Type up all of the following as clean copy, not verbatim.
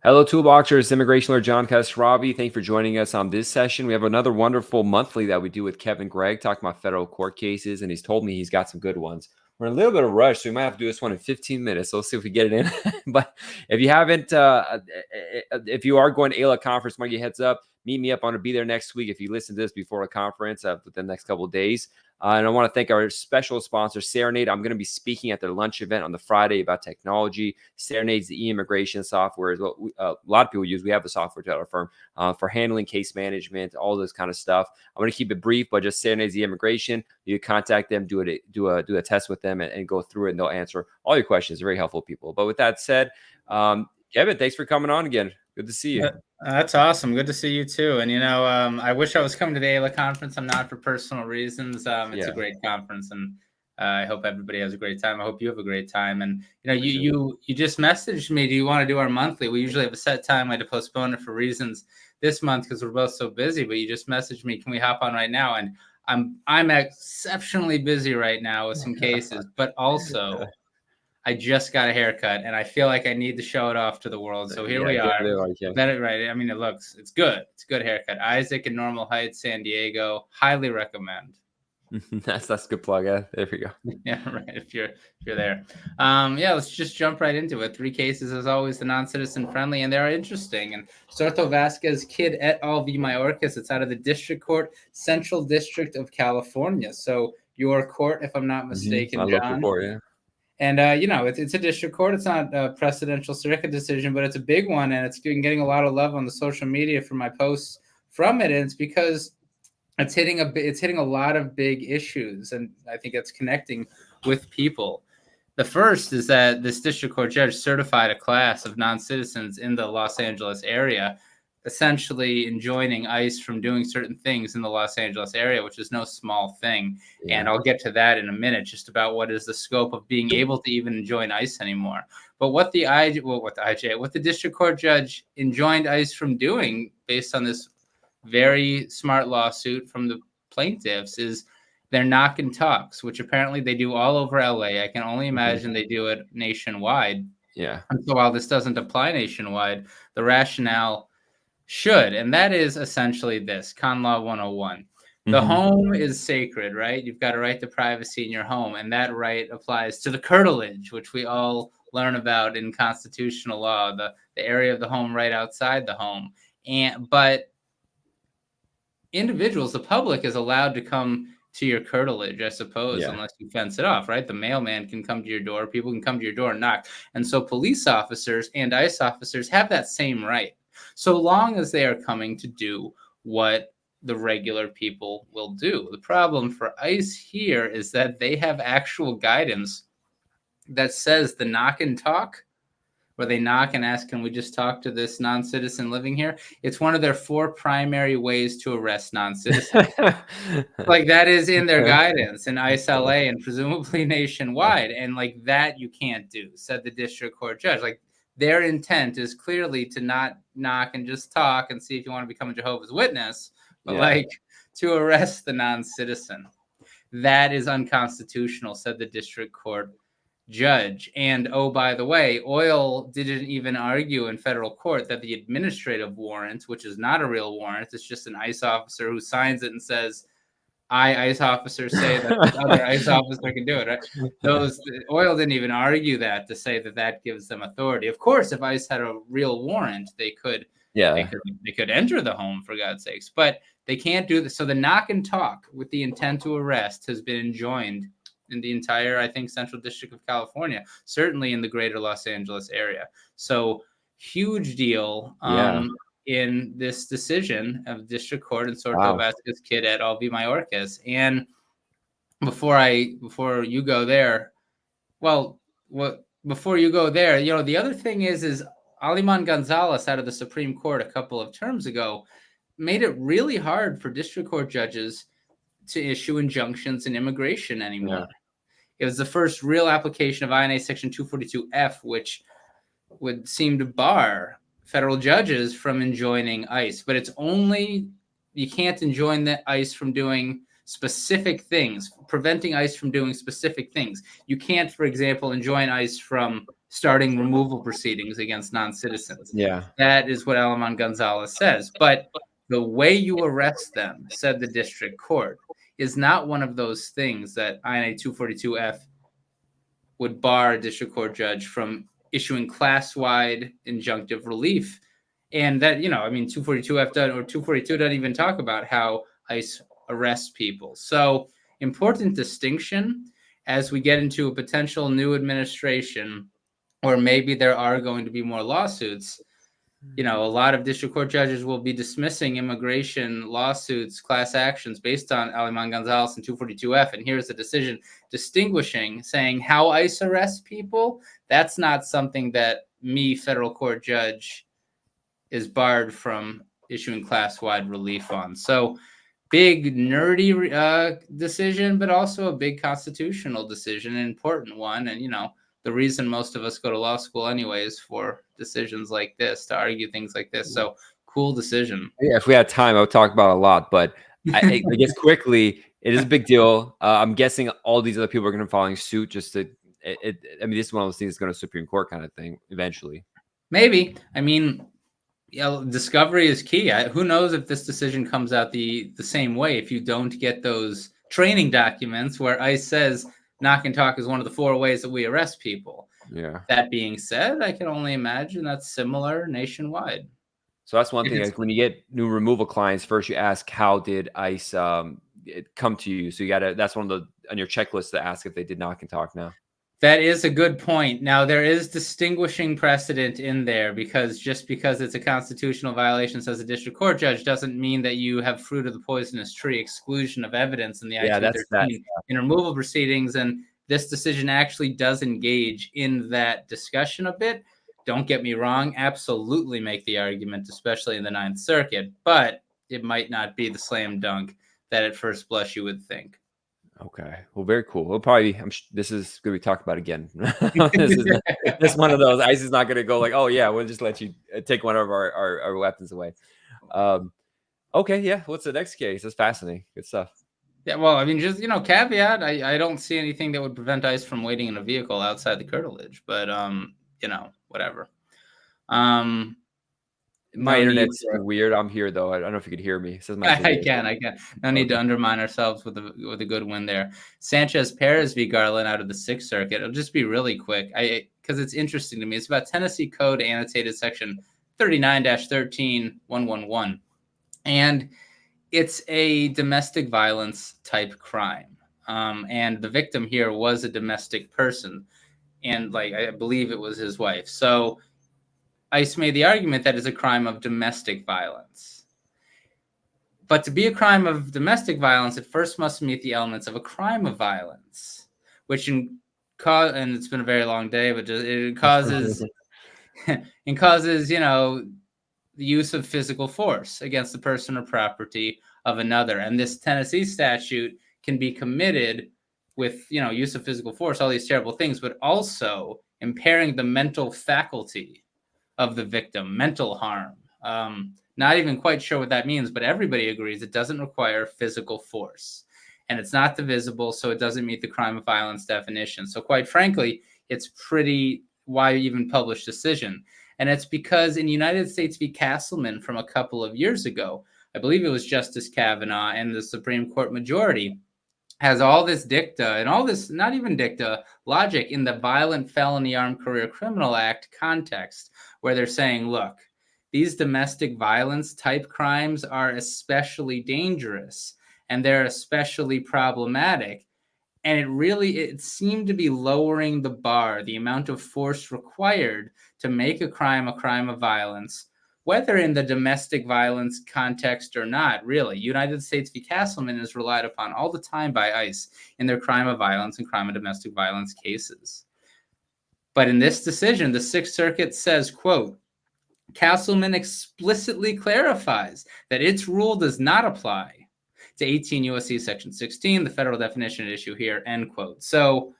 Hello, Toolboxers. Immigration lawyer John Kasravi. Thank you for joining us on this session. We have another wonderful monthly that we do with Kevin Gregg, talking about federal court cases, and he's told me he's got some good ones. We're in a little bit of a rush, so we might have to do this one in 15 minutes. So let's see if we get it in. But if you haven't, if you are going to AILA conference, might get heads up. Meet me up. I'm going to be there next week if you listen to this before the conference within the next couple of days. And I want to thank our special sponsor, Serenade. I'm going to be speaking at their lunch event on the Friday about technology. Serenade's the e-immigration software is what a lot of people use. We have the software to our firm for handling case management, all this kind of stuff. I'm going to keep it brief, but just Serenade's e-immigration. You contact them, do a test with them, and go through it, and they'll answer all your questions. Very helpful people. But with that said, Kevin, thanks for coming on again. Good to see you. That's awesome. Good to see you too. And I wish I was coming to the AILA conference. I'm not for personal reasons. It's a great conference, and I hope everybody has a great time. I hope you have a great time. And you just messaged me. Do you want to do our monthly? We usually have a set time. I had to postpone it for reasons this month because we're both so busy. But you just messaged me. Can we hop on right now? And I'm exceptionally busy right now with some cases, but also I just got a haircut and I feel like I need to show it off to the world. So here we are. Right. I mean, it's good. It's a good haircut. Isaac in Normal Heights, San Diego. Highly recommend. That's a good plug. There we go. Yeah, right. If you're there. Let's just jump right into it. 3 cases, as always, the non-citizen friendly, and they're interesting. And Soto Vasquez Kid et al. V. Mayorkas. It's out of the District Court, Central District of California. So your court, if I'm not mistaken, John. Court, yeah. And, it's a district court. It's not a precedential circuit decision, but it's a big one. And it's getting a lot of love on the social media for my posts from it. And it's because it's hitting a lot of big issues. And I think it's connecting with people. The first is that this district court judge certified a class of non-citizens in the Los Angeles area, essentially enjoining ICE from doing certain things in the Los Angeles area, which is no small thing. Yeah. And I'll get to that in a minute, just about what is the scope of being able to even enjoin ICE anymore. But what the district court judge enjoined ICE from doing, based on this very smart lawsuit from the plaintiffs, is their knock and talks, which apparently they do all over LA. I can only imagine they do it nationwide. Yeah. And so while this doesn't apply nationwide, the rationale should, and that is essentially this: Con Law 101. The home is sacred, right? You've got a right to privacy in your home, and that right applies to the curtilage, which we all learn about in constitutional law, the area of the home right outside the home. But individuals, the public, is allowed to come to your curtilage, I suppose, unless you fence it off, right? The mailman can come to your door, people can come to your door and knock. And so police officers and ICE officers have that same right, so long as they are coming to do what the regular people will do. The problem for ICE here is that they have actual guidance that says the knock and talk, where they knock and ask, can we just talk to this non-citizen living here? It's one of their 4 primary ways to arrest non-citizens. Like, that is in their guidance in ICE LA and presumably nationwide. And like that you can't do, said the district court judge. Like, their intent is clearly to not knock and just talk and see if you want to become a Jehovah's Witness, but like to arrest the non-citizen. That is unconstitutional, said the district court judge. And oh, by the way, OIL didn't even argue in federal court that the administrative warrant, which is not a real warrant, it's just an ICE officer who signs it and says, ICE officers say that the other ICE officer can do it, right? OIL didn't even argue that to say that gives them authority. Of course, if ICE had a real warrant, they could enter the home, for God's sakes, but they can't do this. So the knock and talk with the intent to arrest has been enjoined in the entire, I think, Central District of California, certainly in the greater Los Angeles area. So huge deal. In this decision of district court and Soto Vasquez Kid et al. V. Mayorkas. And before you go there, the other thing is Aliman Gonzalez out of the Supreme Court a couple of terms ago made it really hard for district court judges to issue injunctions in immigration anymore. Yeah. It was the first real application of INA Section 242F, which would seem to bar federal judges from enjoining ICE, but you can't enjoin the ICE from doing specific things, preventing ICE from doing specific things. You can't, for example, enjoin ICE from starting removal proceedings against non-citizens. Yeah. That is what Alamán Gonzalez says. But the way you arrest them, said the district court, is not one of those things that INA 242F would bar a district court judge from issuing class-wide injunctive relief. And that, 242F doesn't, or 242 doesn't even talk about how ICE arrests people. So important distinction as we get into a potential new administration, or maybe there are going to be more lawsuits. A lot of district court judges will be dismissing immigration lawsuits, class actions based on Alamán Gonzalez and 242F. And here's the decision distinguishing, saying how ICE arrests people. That's not something that me, federal court judge, is barred from issuing class-wide relief on. So big nerdy decision, but also a big constitutional decision, an important one. And, the reason most of us go to law school anyways, for decisions like this, to argue things like this. So cool decision. Yeah, if we had time, I would talk about it a lot, but I guess quickly, it is a big deal. I'm guessing all these other people are going to be following suit this is one of those things that's going to Supreme Court kind of thing eventually. Maybe. Discovery is key. Who knows if this decision comes out the same way if you don't get those training documents where ICE says knock and talk is one of the 4 ways that we arrest people. Yeah. That being said, I can only imagine that's similar nationwide. So that's one thing. Like when you get new removal clients, first you ask, how did ICE come to you? So that's one of the on your checklist to ask if they did knock and talk now. That is a good point. Now, there is distinguishing precedent in there, because just because it's a constitutional violation, says a district court judge, doesn't mean that you have fruit of the poisonous tree exclusion of evidence in the I-213 in removal proceedings. And this decision actually does engage in that discussion a bit. Don't get me wrong, absolutely make the argument, especially in the Ninth Circuit, but it might not be the slam dunk that at first blush you would think. Okay. Well, very cool. We'll probably this is going to be talked about again. This one of those. ICE is not going to go like, oh yeah, we'll just let you take one of our weapons away. Okay. Yeah. What's the next case? That's fascinating. Good stuff. Yeah. Well, just, caveat, I don't see anything that would prevent ICE from waiting in a vehicle outside the curtilage, but, whatever. My internet's weird. I'm here though. I don't know if you could hear me. It says I can. No need to undermine ourselves with a good win there. Sanchez Perez v. Garland out of the Sixth Circuit. It'll just be really quick, because it's interesting to me. It's about Tennessee Code annotated section 39-13-111, and it's a domestic violence type crime. And the victim here was a domestic person, and I believe it was his wife. So ICE made the argument that it's a crime of domestic violence. But to be a crime of domestic violence, it first must meet the elements of a crime of violence, which and it's been a very long day, but it causes the use of physical force against the person or property of another. And this Tennessee statute can be committed with, use of physical force, all these terrible things, but also impairing the mental faculty of the victim, mental harm. Not even quite sure what that means, but everybody agrees it doesn't require physical force, and it's not divisible, so it doesn't meet the crime of violence definition. So quite frankly, it's pretty why even publish decision. And it's because in United States v. Castleman from a couple of years ago, I believe it was Justice Kavanaugh and the Supreme Court majority has all this dicta and all this, not even dicta, logic in the Violent Felony Armed Career Criminal Act context, where they're saying, look, these domestic violence type crimes are especially dangerous and they're especially problematic. And it seemed to be lowering the bar, the amount of force required to make a crime of violence, whether in the domestic violence context or not, really. United States v. Castleman is relied upon all the time by ICE in their crime of violence and crime of domestic violence cases. But in this decision, the Sixth Circuit says, quote, Castleman explicitly clarifies that its rule does not apply to 18 U.S.C. Section 16, the federal definition at issue here, end quote. So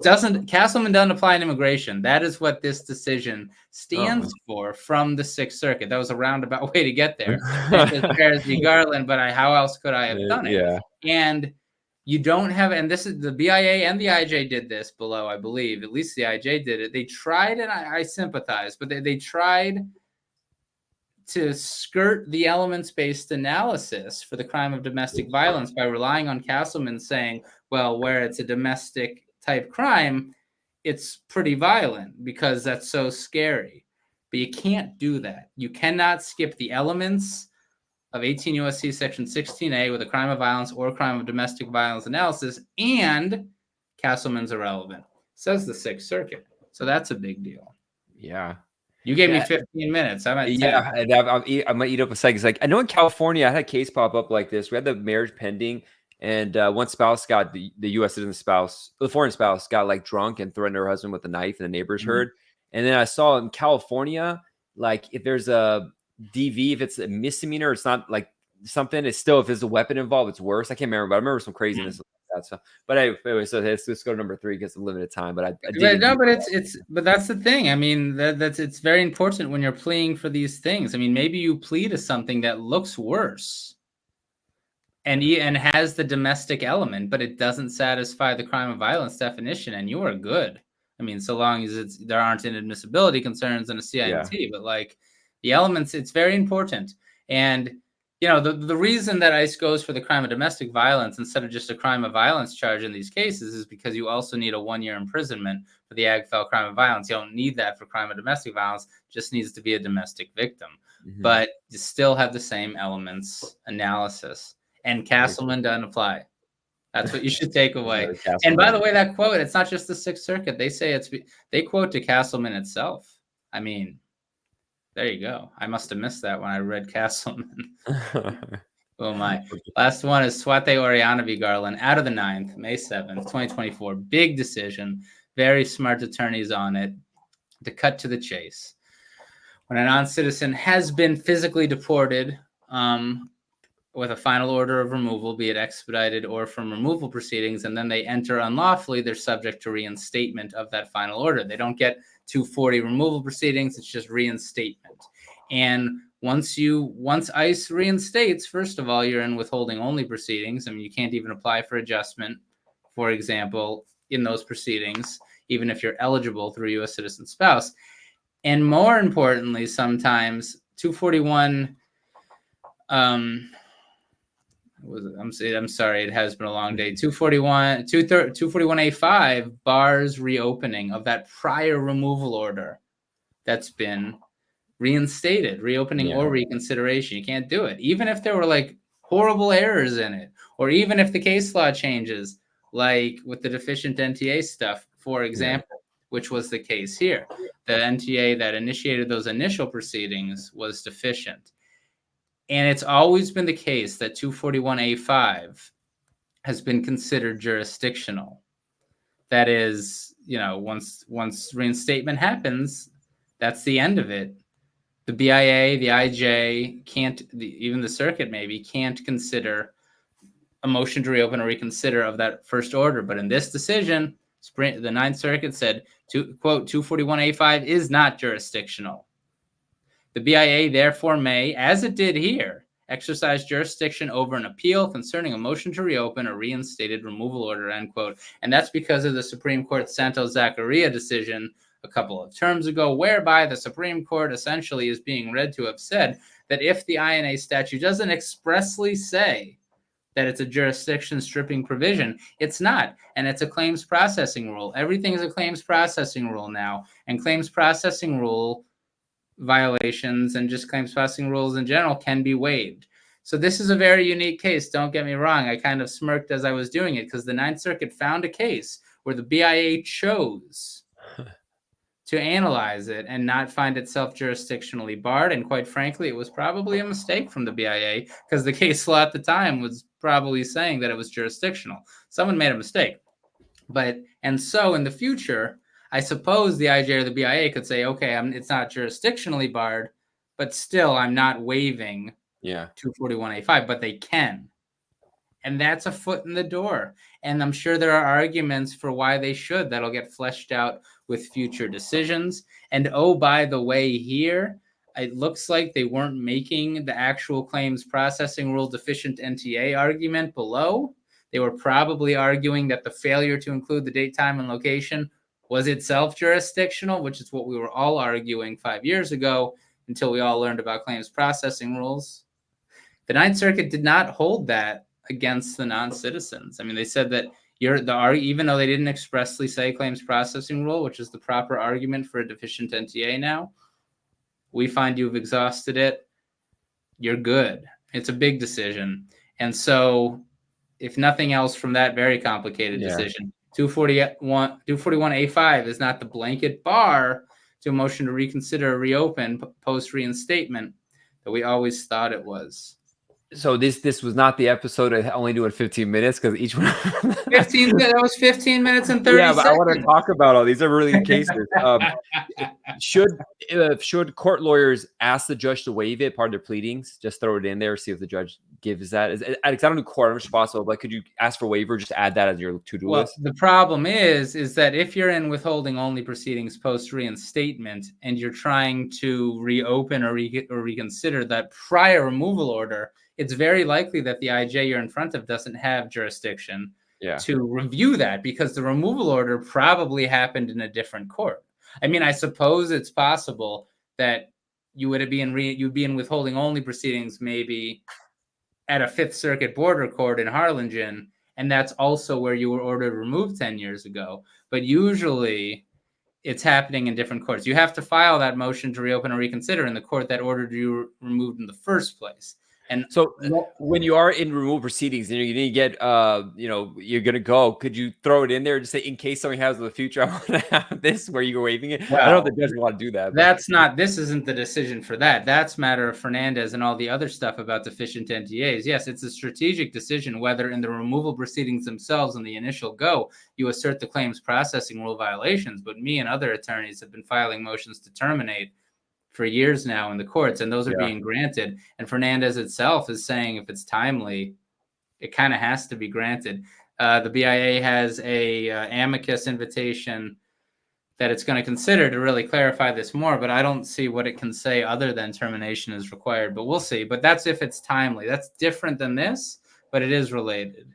Castleman doesn't apply in immigration. That is what this decision stands for from the Sixth Circuit. That was a roundabout way to get there. Perez v. Garland, but how else could I have done it? Yeah. And you don't have, and this is the BIA and the IJ did this below, I believe. At least the IJ did it. They tried, and I sympathize, but they tried to skirt the elements-based analysis for the crime of domestic violence by relying on Castleman saying, well, where it's a domestic type crime, it's pretty violent because that's so scary. But you can't do that. You cannot skip the elements of 18 U.S.C. Section 16A with a crime of violence or crime of domestic violence analysis, and Castleman's irrelevant, says the Sixth Circuit. So that's a big deal. Yeah. You gave me 15 minutes. I'm at 10. Yeah, and I might eat up a second. It's like, I know in California, I had a case pop up like this. We had the marriage pending, and one spouse got the U.S. citizen spouse, the foreign spouse got like drunk and threatened her husband with a knife, and the neighbors heard. And then I saw in California, like if there's a DV, if it's a misdemeanor, it's not like something. It's still, if there's a weapon involved, it's worse. I can't remember, but I remember some craziness like that. So, but anyway, so let's go to number 3 because of limited time. But but that's the thing. I mean, it's very important when you're pleading for these things. I mean, maybe you plead to something that looks worse and has the domestic element, but it doesn't satisfy the crime of violence definition, and you are good. I mean, so long as there aren't inadmissibility concerns and a CIMT, but like the elements, it's very important. And the reason that ICE goes for the crime of domestic violence instead of just a crime of violence charge in these cases is because you also need a 1-year imprisonment for the AGFEL crime of violence. You don't need that for crime of domestic violence, just needs to be a domestic victim. But you still have the same elements analysis. And Castleman doesn't apply. That's what you should take away. And by the way, that quote, it's not just the Sixth Circuit. They say they quote to Castleman itself. I mean, there you go. I must have missed that when I read Castleman. Oh my. Last one is Swate Oriana v. Garland, out of the 9th, May 7th, 2024. Big decision. Very smart attorneys on it. To cut to the chase. When a non-citizen has been physically deported with a final order of removal, be it expedited or from removal proceedings, and then they enter unlawfully, they're subject to reinstatement of that final order. They don't get 240 removal proceedings, it's just reinstatement. And once ICE reinstates, first of all, you're in withholding only proceedings. I mean, you can't even apply for adjustment, for example, in those proceedings, even if you're eligible through a U.S. citizen spouse. And more importantly, sometimes 241, I'm sorry, it has been a long day. 241A5 bars reopening of that prior removal order that's been reinstated, reopening or reconsideration. You can't do it, even if there were like horrible errors in it, or even if the case law changes, like with the deficient NTA stuff, for example, which was the case here. The NTA that initiated those initial proceedings was deficient. And it's always been the case that 241A5 has been considered jurisdictional. That is, once reinstatement happens, that's the end of it. The BIA, the IJ can't, even the circuit maybe, can't consider a motion to reopen or reconsider of that first order. But in this decision, the Ninth Circuit said, quote, 241A5 is not jurisdictional. The BIA therefore may, as it did here, exercise jurisdiction over an appeal concerning a motion to reopen a reinstated removal order, end quote. And that's because of the Supreme Court Santos Zachariah decision a couple of terms ago, whereby the Supreme Court essentially is being read to have said that if the INA statute doesn't expressly say that it's a jurisdiction stripping provision, it's not. And it's a claims processing rule. Everything is a claims processing rule now. And claims processing rule violations and just claims processing rules in general can be waived. So this is a very unique case. Don't get me wrong. I kind of smirked as I was doing it because the Ninth Circuit found a case where the BIA chose to analyze it and not find itself jurisdictionally barred. And quite frankly, it was probably a mistake from the BIA because the case law at the time was probably saying that it was jurisdictional. Someone made a mistake. And so in the future, I suppose the IJ or the BIA could say, okay, it's not jurisdictionally barred, but still I'm not waiving 241A5, but they can. And that's a foot in the door. And I'm sure there are arguments for why they should that'll get fleshed out with future decisions. And oh, by the way, here, it looks like they weren't making the actual claims processing rule deficient NTA argument below, They were probably arguing that the failure to include the date, time, and location was itself jurisdictional, which is what we were all arguing 5 years ago until we all learned about claims processing rules. The Ninth Circuit did not hold that against the non-citizens. I mean, they said that even though they didn't expressly say claims processing rule, which is the proper argument for a deficient NTA now, we find you've exhausted it, you're good. It's a big decision. And so if nothing else from that very complicated decision, 241A5 is not the blanket bar to a motion to reconsider or reopen post-reinstatement that we always thought it was. So this was not the episode of only doing 15 minutes because each one 15 that was 15 minutes and 30 yeah, but seconds. I want to talk about all these are really good cases. Should court lawyers ask the judge to waive it, part of their pleadings, just throw it in there, see if the judge gives that? I don't do court, I'm responsible, but could you ask for waiver, just add that as your to-do list? The problem is that if you're in withholding only proceedings post reinstatement and you're trying to reopen or reconsider that prior removal order, it's very likely that the IJ you're in front of doesn't have jurisdiction to review that because the removal order probably happened in a different court. I mean, I suppose it's possible that you'd be in withholding only proceedings maybe at a Fifth Circuit border court in Harlingen, and that's also where you were ordered removed 10 years ago. But usually it's happening in different courts. You have to file that motion to reopen or reconsider in the court that ordered you removed in the first place. And so when you are in removal proceedings and you're going to get, you're going to go, could you throw it in there and just say, in case something happens in the future, I want to have this where you're waiving it? Well, I don't know if the judge will want to do that. This isn't the decision for that. That's a matter of Fernandez and all the other stuff about deficient NTAs. Yes, it's a strategic decision whether in the removal proceedings themselves in the initial go, you assert the claims processing rule violations. But me and other attorneys have been filing motions to terminate for years now in the courts, and those are being granted. And Fernandez itself is saying if it's timely, it kind of has to be granted. The BIA has a amicus invitation that it's going to consider to really clarify this more, but I don't see what it can say other than termination is required, but we'll see. But that's if it's timely. That's different than this, but it is related.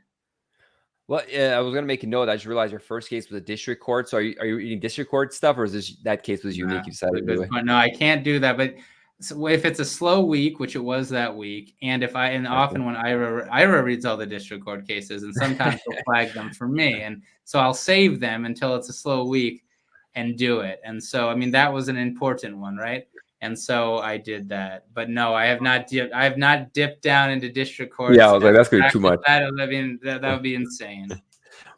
Well, I was going to make a note. I just realized your first case was a district court. So are you eating district court stuff, or is that case was unique? You decided to do it? No, I can't do that. But if it's a slow week, which it was that week, and often when Ira reads all the district court cases, and sometimes he'll flag them for me, and so I'll save them until it's a slow week and do it. And so, I mean, that was an important one, right? And so I did that. But no, I have not dipped down into district court. Yeah, I was like, that's going to be too much. That would be insane.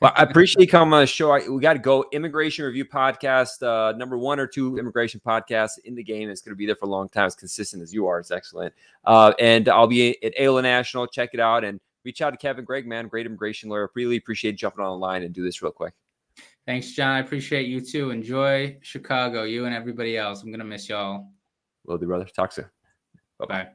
Well, I appreciate you coming on the show. We got to go. Immigration Review Podcast, number 1 or 2 immigration podcasts in the game. It's going to be there for a long time. As consistent as you are. It's excellent. And I'll be at AILA National. Check it out and reach out to Kevin Gregg, man. Great immigration lawyer. Really appreciate jumping on the line and do this real quick. Thanks, John. I appreciate you too. Enjoy Chicago, you and everybody else. I'm going to miss y'all. Will do, brother. Talk soon. Bye-bye.